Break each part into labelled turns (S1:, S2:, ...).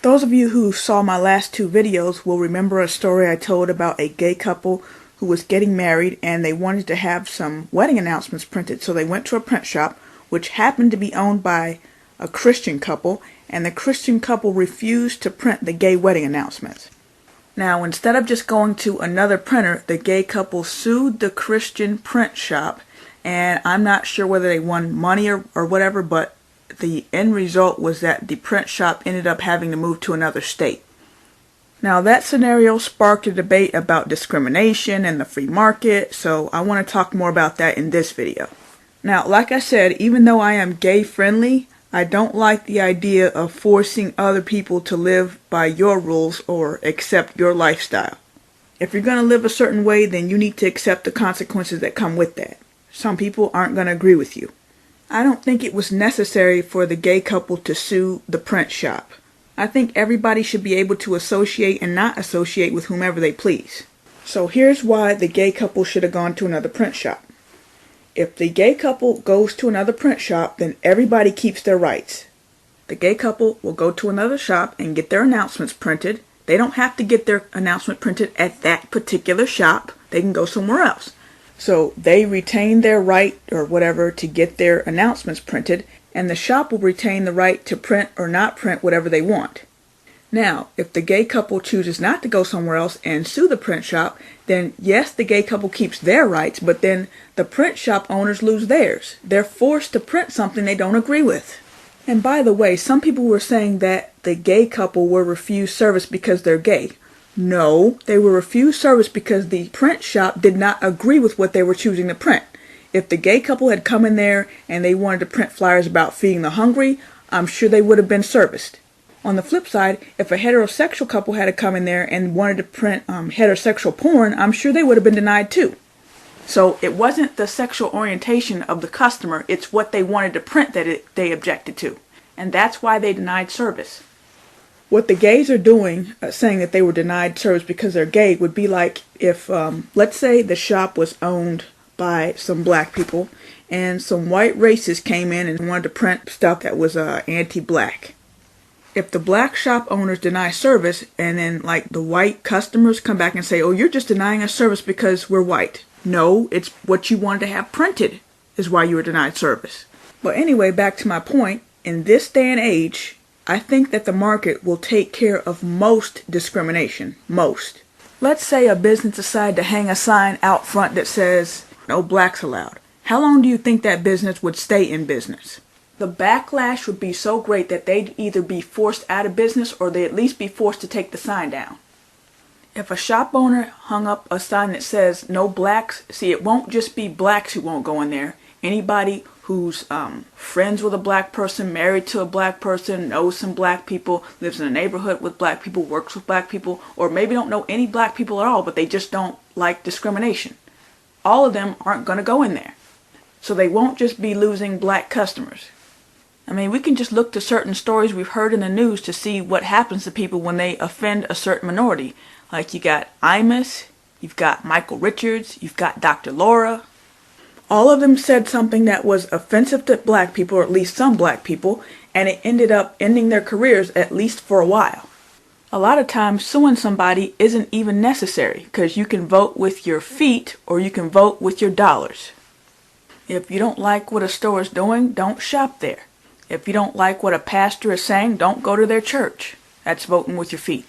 S1: Those of you who saw my last two videos will remember a story I told about a gay couple who was getting married and they wanted to have some wedding announcements printed. So they went to a print shop, which happened to be owned by a Christian couple, and the Christian couple refused to print the gay wedding announcements. Now, instead of just going to another printer, the gay couple sued the Christian print shop, and I'm not sure whether they won money or whatever, but the end result was that the print shop ended up having to move to another state. Now, that scenario sparked a debate about discrimination and the free market, so I want to talk more about that in this video. Now, like I said, even though I am gay friendly, I don't like the idea of forcing other people to live by your rules or accept your lifestyle. If you're going to live a certain way, then you need to accept the consequences that come with that. Some people aren't going to agree with you. I don't think it was necessary for the gay couple to sue the print shop. I think everybody should be able to associate and not associate with whomever they please. So here's why the gay couple should have gone to another print shop. If the gay couple goes to another print shop, then everybody keeps their rights. The gay couple will go to another shop and get their announcements printed. They don't have to get their announcement printed at that particular shop. They can go somewhere else. So they retain their right or whatever to get their announcements printed, and the shop will retain the right to print or not print whatever they want. Now, if the gay couple chooses not to go somewhere else and sue the print shop, then yes, the gay couple keeps their rights, but then the print shop owners lose theirs. They're forced to print something they don't agree with. And by the way, some people were saying that the gay couple were refused service because they're gay. No, they were refused service because the print shop did not agree with what they were choosing to print. If the gay couple had come in there and they wanted to print flyers about feeding the hungry, I'm sure they would have been serviced. On the flip side, if a heterosexual couple had to come in there and wanted to print heterosexual porn, I'm sure they would have been denied too. So it wasn't the sexual orientation of the customer, it's what they wanted to print that they objected to. And that's why they denied service. What the gays are doing, saying that they were denied service because they're gay, would be like if, let's say the shop was owned by some black people and some white racists came in and wanted to print stuff that was anti-black. If the black shop owners deny service and then like the white customers come back and say, oh, you're just denying us service because we're white. No, it's what you wanted to have printed is why you were denied service. But anyway, back to my point, in this day and age, I think that the market will take care of most discrimination. Most. Let's say a business decided to hang a sign out front that says, no blacks allowed. How long do you think that business would stay in business? The backlash would be so great that they'd either be forced out of business or they'd at least be forced to take the sign down. If a shop owner hung up a sign that says no blacks, see, it won't just be blacks who won't go in there. Anybody who's friends with a black person, married to a black person, knows some black people, lives in a neighborhood with black people, works with black people, or maybe don't know any black people at all, but they just don't like discrimination. All of them aren't going to go in there. So they won't just be losing black customers. I mean, we can just look to certain stories we've heard in the news to see what happens to people when they offend a certain minority. Like you got Imus, you've got Michael Richards, you've got Dr. Laura. All of them said something that was offensive to black people, or at least some black people, and it ended up ending their careers at least for a while. A lot of times suing somebody isn't even necessary because you can vote with your feet or you can vote with your dollars. If you don't like what a store is doing, don't shop there. If you don't like what a pastor is saying, don't go to their church. That's voting with your feet.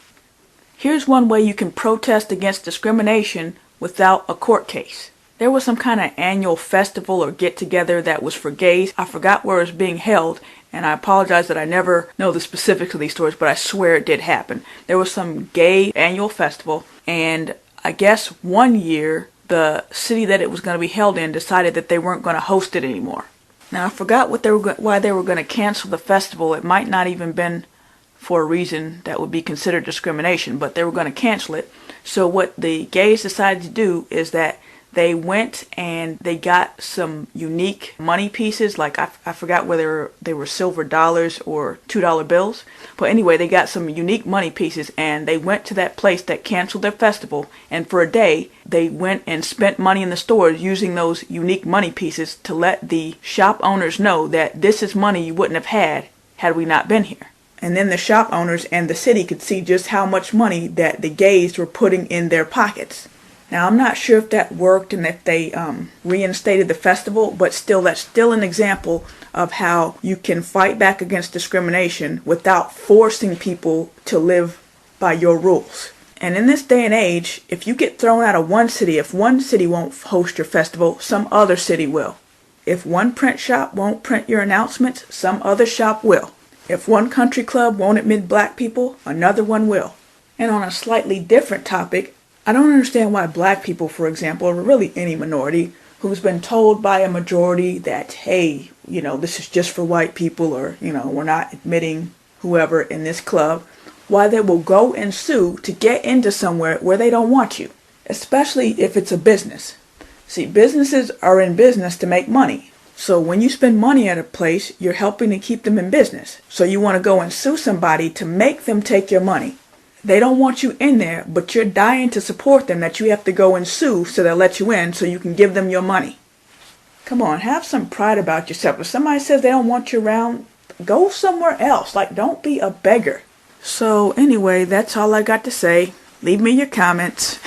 S1: Here's one way you can protest against discrimination without a court case. There was some kind of annual festival or get-together that was for gays. I forgot where it was being held, and I apologize that I never know the specifics of these stories, but I swear it did happen. There was some gay annual festival, and I guess one year the city that it was going to be held in decided that they weren't going to host it anymore. Now, I forgot why they were going to cancel the festival. It might not even been for a reason that would be considered discrimination, but they were going to cancel it. So what the gays decided to do is that they went and they got some unique money pieces, like I forgot whether they were silver dollars or $2 bills. But anyway, they got some unique money pieces and they went to that place that canceled their festival, and for a day they went and spent money in the stores using those unique money pieces to let the shop owners know that this is money you wouldn't have had we not been here. And then the shop owners and the city could see just how much money that the gays were putting in their pockets. Now, I'm not sure if that worked and if they reinstated the festival, but still, that's still an example of how you can fight back against discrimination without forcing people to live by your rules. And in this day and age, if you get thrown out of one city, if one city won't host your festival, some other city will. If one print shop won't print your announcements, some other shop will. If one country club won't admit black people, another one will. And on a slightly different topic, I don't understand why black people, for example, or really any minority, who's been told by a majority that, hey, this is just for white people, or, we're not admitting whoever in this club, why they will go and sue to get into somewhere where they don't want you, especially if it's a business. See, businesses are in business to make money. So when you spend money at a place, you're helping to keep them in business. So you want to go and sue somebody to make them take your money. They don't want you in there, but you're dying to support them that you have to go and sue so they'll let you in so you can give them your money. Come on, have some pride about yourself. If somebody says they don't want you around, go somewhere else. Don't be a beggar. So anyway, that's all I got to say. Leave me your comments.